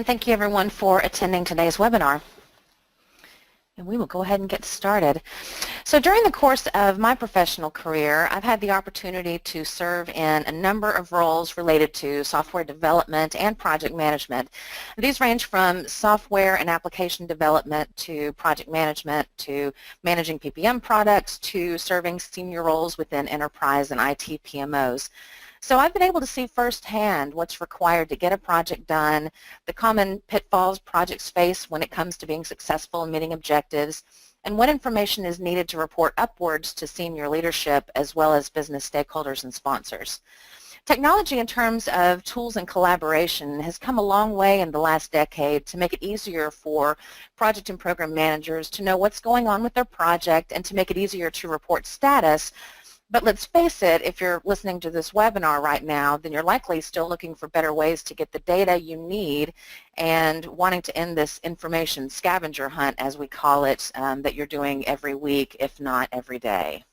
Thank you everyone for attending today's webinar. And we will go ahead and get started. So during the course of my professional career, I've had the opportunity to serve in a number of roles related to software development and project management. These range from software and application development to project management to managing PPM products to serving senior roles within enterprise and IT PMOs. So I've been able to see firsthand what's required to get a project done, the common pitfalls projects face when it comes to being successful in meeting objectives, and what information is needed to report upwards to senior leadership as well as business stakeholders and sponsors. Technology in terms of tools and collaboration has come a long way in the last decade to make it easier for project and program managers to know what's going on with their project and to make it easier to report status. But let's face it, if you're listening to this webinar right now, then you're likely still looking for better ways to get the data you need and wanting to end this information scavenger hunt, as we call it, that you're doing every week, if not every day.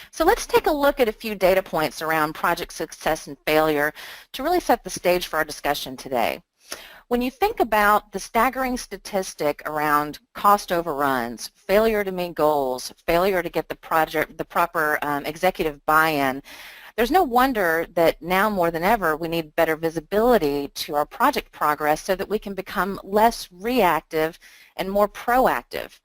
So let's take a look at a few data points around project success and failure to really set the stage for our discussion today. When you think about the staggering statistic around cost overruns, failure to meet goals, failure to get the proper executive buy-in, there's no wonder that now more than ever we need better visibility to our project progress so that we can become less reactive and more proactive.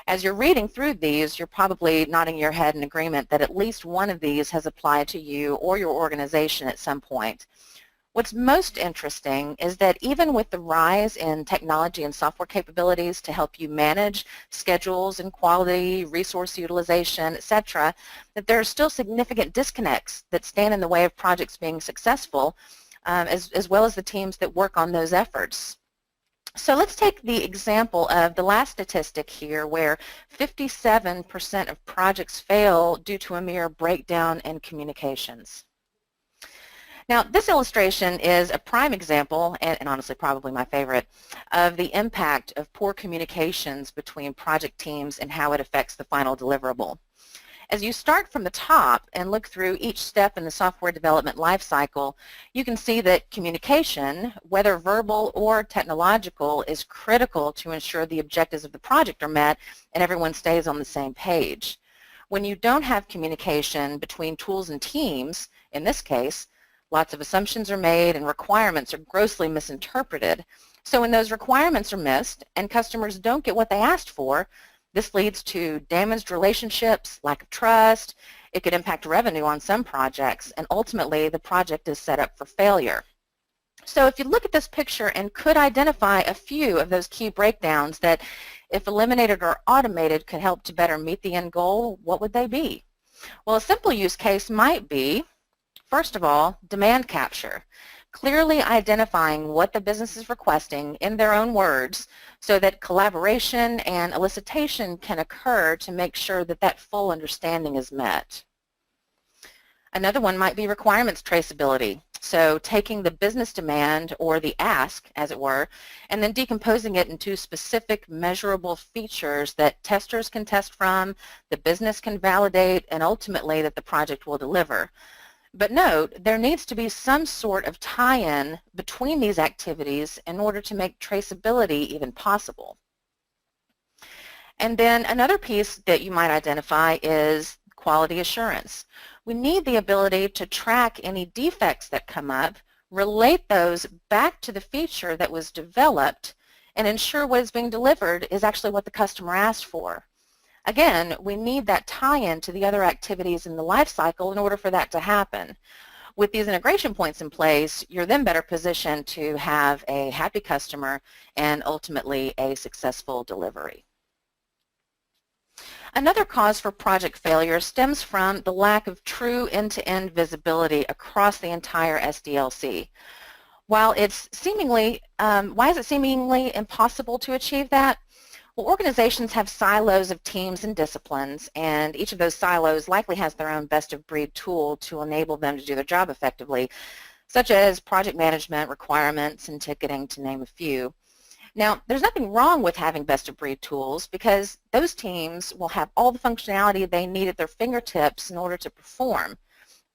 As you're reading through these, you're probably nodding your head in agreement that at least one of these has applied to you or your organization at some point. What's most interesting is that even with the rise in technology and software capabilities to help you manage schedules and quality, resource utilization, etc., that there are still significant disconnects that stand in the way of projects being successful, as well as the teams that work on those efforts. So let's take the example of the last statistic here where 57% of projects fail due to a mere breakdown in communications. Now, this illustration is a prime example, and honestly probably my favorite, of the impact of poor communications between project teams and how it affects the final deliverable. As you start from the top and look through each step in the software development lifecycle, you can see that communication, whether verbal or technological, is critical to ensure the objectives of the project are met and everyone stays on the same page. When you don't have communication between tools and teams, in this case, lots of assumptions are made and requirements are grossly misinterpreted. So when those requirements are missed and customers don't get what they asked for, this leads to damaged relationships, lack of trust. It could impact revenue on some projects, and ultimately the project is set up for failure. So if you look at this picture and could identify a few of those key breakdowns that, if eliminated or automated, could help to better meet the end goal, what would they be? Well, a simple use case might be, first of all, demand capture, clearly identifying what the business is requesting in their own words so that collaboration and elicitation can occur to make sure that that full understanding is met. Another one might be requirements traceability, so taking the business demand, or the ask, as it were, and then decomposing it into specific measurable features that testers can test from, the business can validate, and ultimately that the project will deliver. But note, there needs to be some sort of tie-in between these activities in order to make traceability even possible. And then another piece that you might identify is quality assurance. We need the ability to track any defects that come up, relate those back to the feature that was developed, and ensure what is being delivered is actually what the customer asked for. Again, we need that tie-in to the other activities in the life cycle in order for that to happen. With these integration points in place, you're then better positioned to have a happy customer and ultimately a successful delivery. Another cause for project failure stems from the lack of true end-to-end visibility across the entire SDLC. While it's seemingly, why is it seemingly impossible to achieve that? Well, organizations have silos of teams and disciplines, and each of those silos likely has their own best-of-breed tool to enable them to do their job effectively, such as project management, requirements, and ticketing, to name a few. Now, there's nothing wrong with having best-of-breed tools because those teams will have all the functionality they need at their fingertips in order to perform.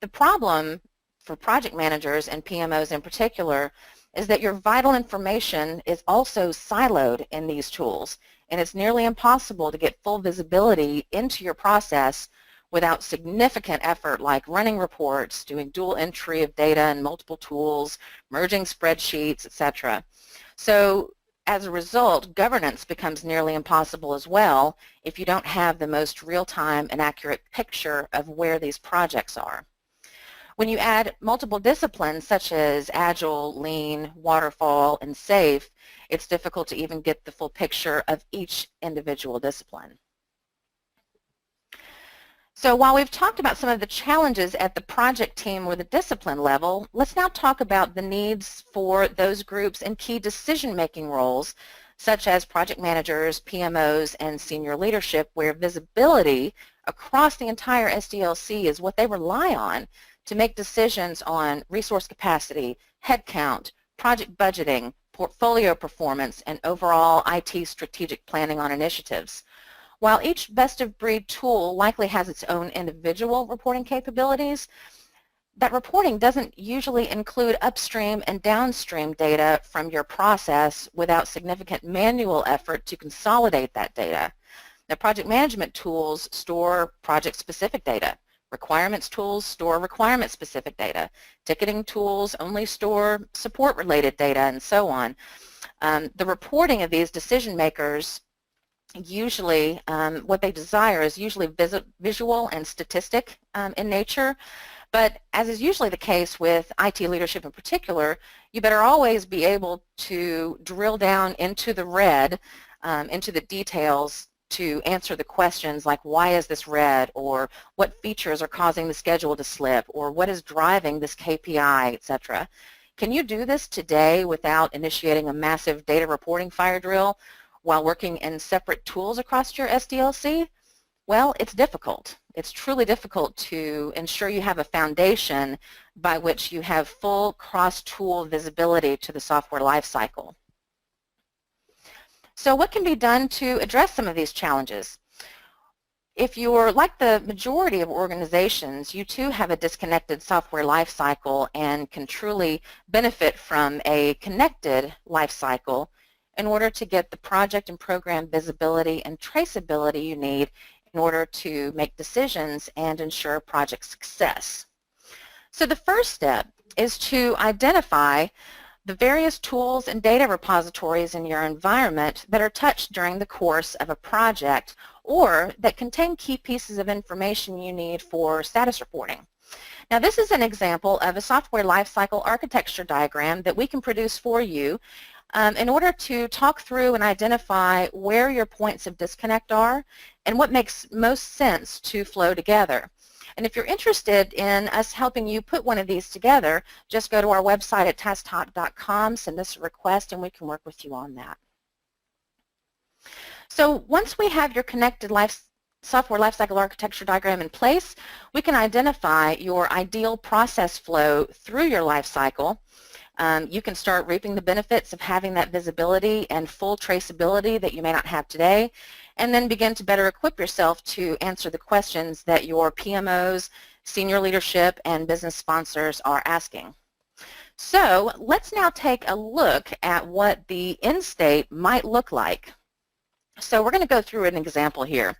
The problem for project managers and PMOs in particular is that your vital information is also siloed in these tools, and it's nearly impossible to get full visibility into your process without significant effort like running reports, doing dual entry of data in multiple tools, merging spreadsheets, etc. So as a result, governance becomes nearly impossible as well if you don't have the most real-time and accurate picture of where these projects are. When you add multiple disciplines such as Agile, Lean, Waterfall, and SAFe, it's difficult to even get the full picture of each individual discipline. So while we've talked about some of the challenges at the project team or the discipline level, let's now talk about the needs for those groups in key decision-making roles, such as project managers, PMOs, and senior leadership, where visibility across the entire SDLC is what they rely on to make decisions on resource capacity, headcount, project budgeting, portfolio performance, and overall IT strategic planning on initiatives. While each best-of-breed tool likely has its own individual reporting capabilities, that reporting doesn't usually include upstream and downstream data from your process without significant manual effort to consolidate that data. Now, project management tools store project-specific data. Requirements tools store requirement-specific data. Ticketing tools only store support-related data, and so on. The reporting of these decision makers usually, what they desire is usually visual and statistic in nature, but as is usually the case with IT leadership in particular, you better always be able to drill down into the red, into the details to answer the questions like why is this red, or what features are causing the schedule to slip, or what is driving this KPI, etc. Can you do this today without initiating a massive data reporting fire drill while working in separate tools across your SDLC? Well, it's difficult. It's truly difficult to ensure you have a foundation by which you have full cross-tool visibility to the software lifecycle. So what can be done to address some of these challenges? If you're like the majority of organizations, you too have a disconnected software lifecycle and can truly benefit from a connected lifecycle in order to get the project and program visibility and traceability you need in order to make decisions and ensure project success. So the first step is to identify the various tools and data repositories in your environment that are touched during the course of a project or that contain key pieces of information you need for status reporting. Now, this is an example of a software lifecycle architecture diagram that we can produce for you in order to talk through and identify where your points of disconnect are and what makes most sense to flow together. And if you're interested in us helping you put one of these together, just go to our website at tasktop.com, send us a request, and we can work with you on that. So once we have your connected software lifecycle architecture diagram in place, we can identify your ideal process flow through your lifecycle. You can start reaping the benefits of having that visibility and full traceability that you may not have today, and then begin to better equip yourself to answer the questions that your PMOs, senior leadership, and business sponsors are asking. So let's now take a look at what the end state might look like. So we're going to go through an example here.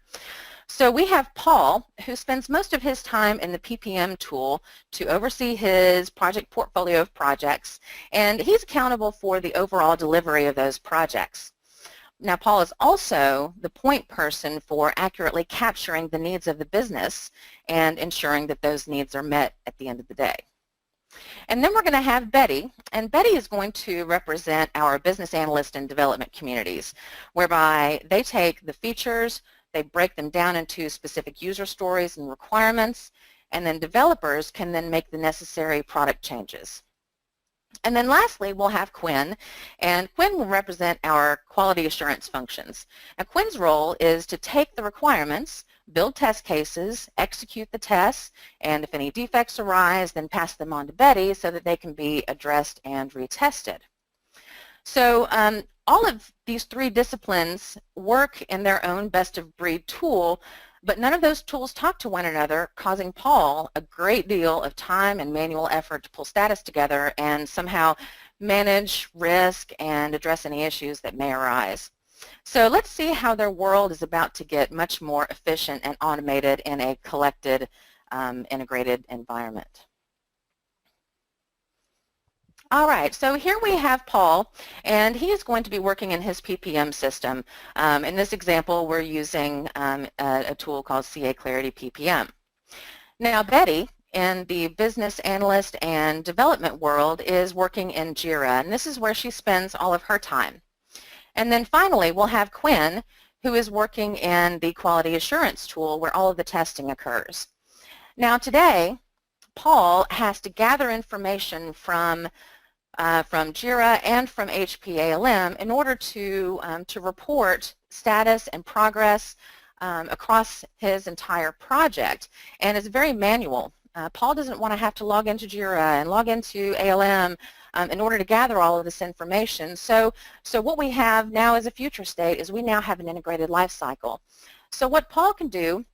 So we have Paul, who spends most of his time in the PPM tool to oversee his project portfolio of projects, and he's accountable for the overall delivery of those projects. Now, Paul is also the point person for accurately capturing the needs of the business and ensuring that those needs are met at the end of the day. And then we're going to have Betty, and Betty is going to represent our business analyst and development communities, whereby they take the features, they break them down into specific user stories and requirements, and then developers can then make the necessary product changes. And then lastly, we'll have Quinn, and Quinn will represent our quality assurance functions. Now, Quinn's role is to take the requirements, build test cases, execute the tests, and if any defects arise, then pass them on to Betty so that they can be addressed and retested. So all of these three disciplines work in their own best-of-breed tool, but none of those tools talk to one another, causing Paul a great deal of time and manual effort to pull status together and somehow manage risk, and address any issues that may arise. So let's see how their world is about to get much more efficient and automated in a collected, integrated environment. All right, so here we have Paul, and he is going to be working in his PPM system. In this example, we're using a tool called CA Clarity PPM. Now, Betty, in the business analyst and development world, is working in JIRA, and this is where she spends all of her time. And then finally, we'll have Quinn, who is working in the quality assurance tool where all of the testing occurs. Now, today, Paul has to gather information from JIRA and from HPALM in order to report status and progress across his entire project, and it's very manual. Paul doesn't want to have to log into JIRA and log into ALM in order to gather all of this information. So what we have now as a future state is we now have an integrated lifecycle. So what Paul can do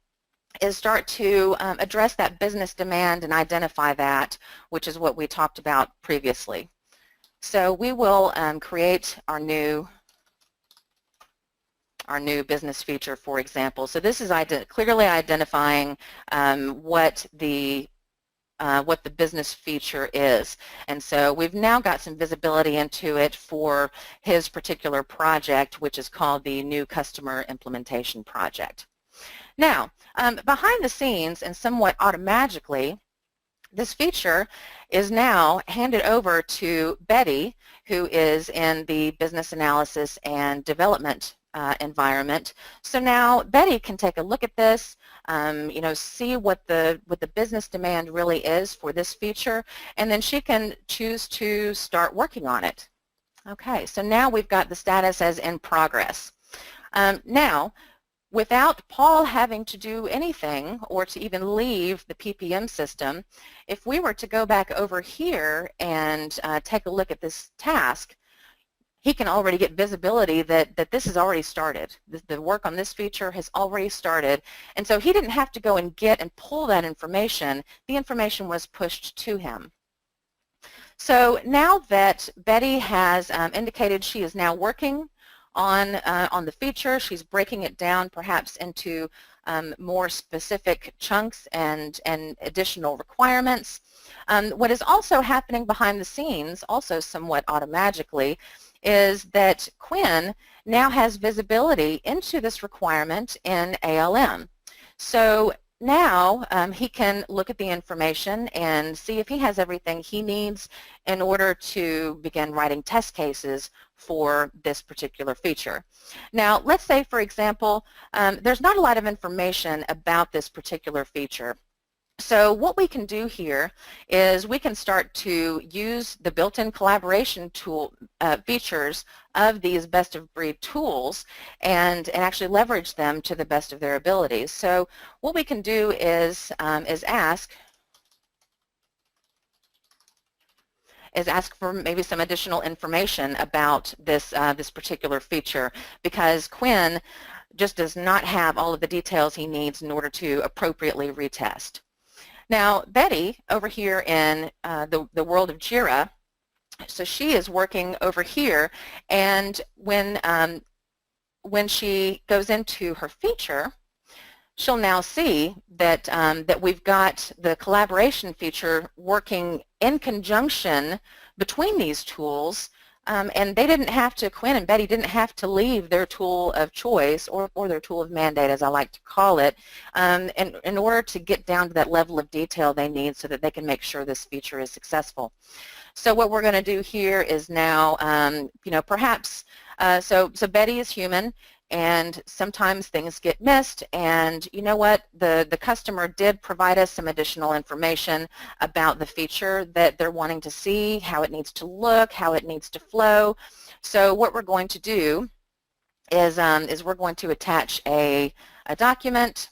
is start to address that business demand and identify that, which is what we talked about previously. So we will create our new business feature, for example. So this is clearly identifying what the business feature is. And so we've now got some visibility into it for his particular project, which is called the New Customer Implementation Project. Now, behind the scenes and somewhat automatically, this feature is now handed over to Betty, who is in the business analysis and development environment. So now Betty can take a look at this, see what the business demand really is for this feature, and then she can choose to start working on it. Okay, so now we've got the status as in progress. Now, without Paul having to do anything or to even leave the PPM system, if we were to go back over here and take a look at this task, he can already get visibility that this has already started. The work on this feature has already started, and so he didn't have to go and get and pull that information. The information was pushed to him. So now that Betty has indicated she is now working on the feature, she's breaking it down perhaps into more specific chunks and additional requirements. What is also happening behind the scenes, also somewhat automatically, is that Quinn now has visibility into this requirement in ALM. So now he can look at the information and see if he has everything he needs in order to begin writing test cases for this particular feature. Now, let's say, for example, there's not a lot of information about this particular feature. So what we can do here is we can start to use the built-in collaboration tool features of these best-of-breed tools and actually leverage them to the best of their abilities. So what we can do is ask for maybe some additional information about this this particular feature, because Quinn just does not have all of the details he needs in order to appropriately retest. Now, Betty, over here in the world of JIRA, so she is working over here, and when she goes into her feature, she'll now see that that we've got the collaboration feature working in conjunction between these tools, and they didn't have to, Quinn and Betty didn't have to leave their tool of choice or their tool of mandate, as I like to call it, in order to get down to that level of detail they need so that they can make sure this feature is successful. So what we're going to do here is now, perhaps, so Betty is human, and sometimes things get missed, and you know what, the customer did provide us some additional information about the feature that they're wanting to see, how it needs to look, how it needs to flow. So what we're going to do is we're going to attach a document,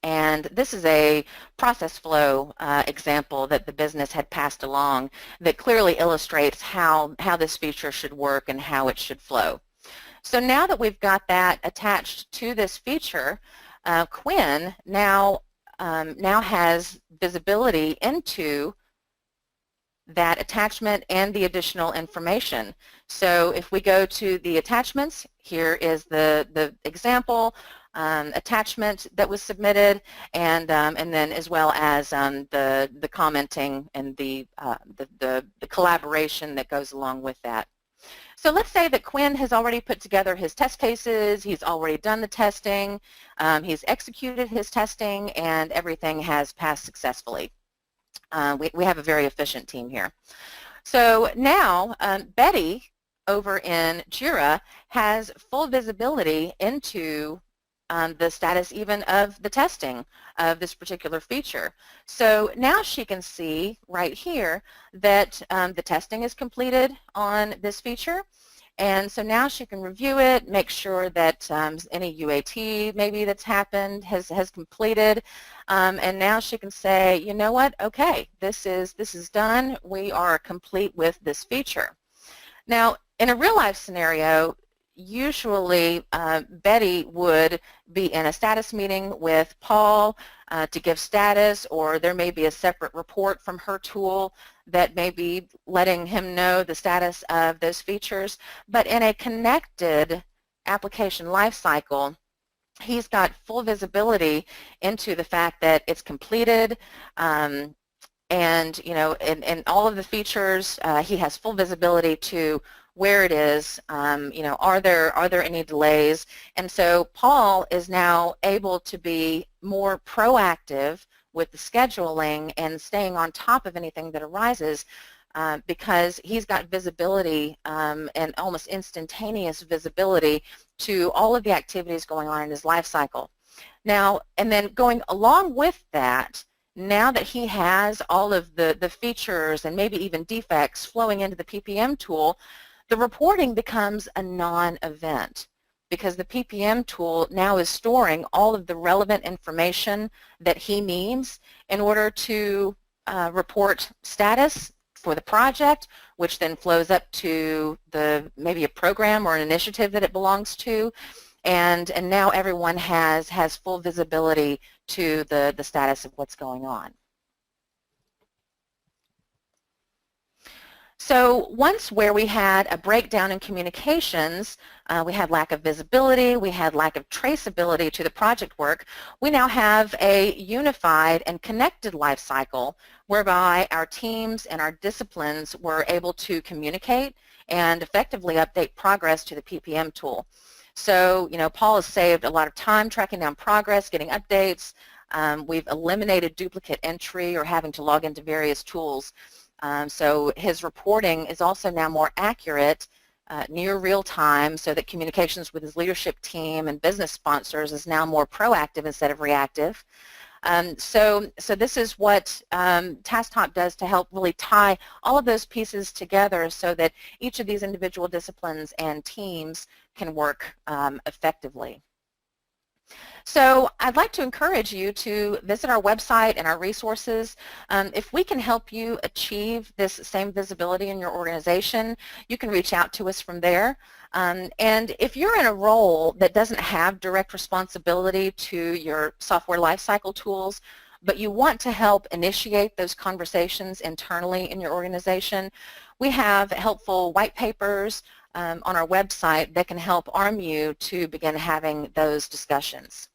and this is a process flow example that the business had passed along that clearly illustrates how this feature should work and how it should flow. So now that we've got that attached to this feature, Quinn now now has visibility into that attachment and the additional information. So if we go to the attachments, here is the example attachment that was submitted, and then as well as the commenting and the collaboration that goes along with that. So let's say that Quinn has already put together his test cases, he's already done the testing, he's executed his testing, and everything has passed successfully. We have a very efficient team here. So now Betty over in JIRA has full visibility into the status even of the testing of this particular feature. So now she can see right here that the testing is completed on this feature, and so now she can review it, make sure that any UAT maybe that's happened has completed, and now she can say, you know what, okay, this is done, we are complete with this feature. Now in a real life scenario, usually Betty would be in a status meeting with Paul to give status, or there may be a separate report from her tool that may be letting him know the status of those features. But in a connected application lifecycle, he's got full visibility into the fact that it's completed, and you know, in all of the features, he has full visibility to where it is, you know, are there any delays? And so Paul is now able to be more proactive with the scheduling and staying on top of anything that arises because he's got visibility and almost instantaneous visibility to all of the activities going on in his life cycle. Now, and then going along with that, now that he has all of the features and maybe even defects flowing into the PPM tool, the reporting becomes a non-event because the PPM tool now is storing all of the relevant information that he needs in order to report status for the project, which then flows up to maybe a program or an initiative that it belongs to, and now everyone has full visibility to the status of what's going on. So once where we had a breakdown in communications, we had lack of visibility, we had lack of traceability to the project work, we now have a unified and connected life cycle whereby our teams and our disciplines were able to communicate and effectively update progress to the PPM tool. So, you know, Paul has saved a lot of time tracking down progress, getting updates. We've eliminated duplicate entry or having to log into various tools. So his reporting is also now more accurate, near real time, so that communications with his leadership team and business sponsors is now more proactive instead of reactive. So this is what Tasktop does to help really tie all of those pieces together so that each of these individual disciplines and teams can work effectively. So I'd like to encourage you to visit our website and our resources. If we can help you achieve this same visibility in your organization, you can reach out to us from there. And if you're in a role that doesn't have direct responsibility to your software lifecycle tools, but you want to help initiate those conversations internally in your organization, we have helpful white papers on our website that can help arm you to begin having those discussions.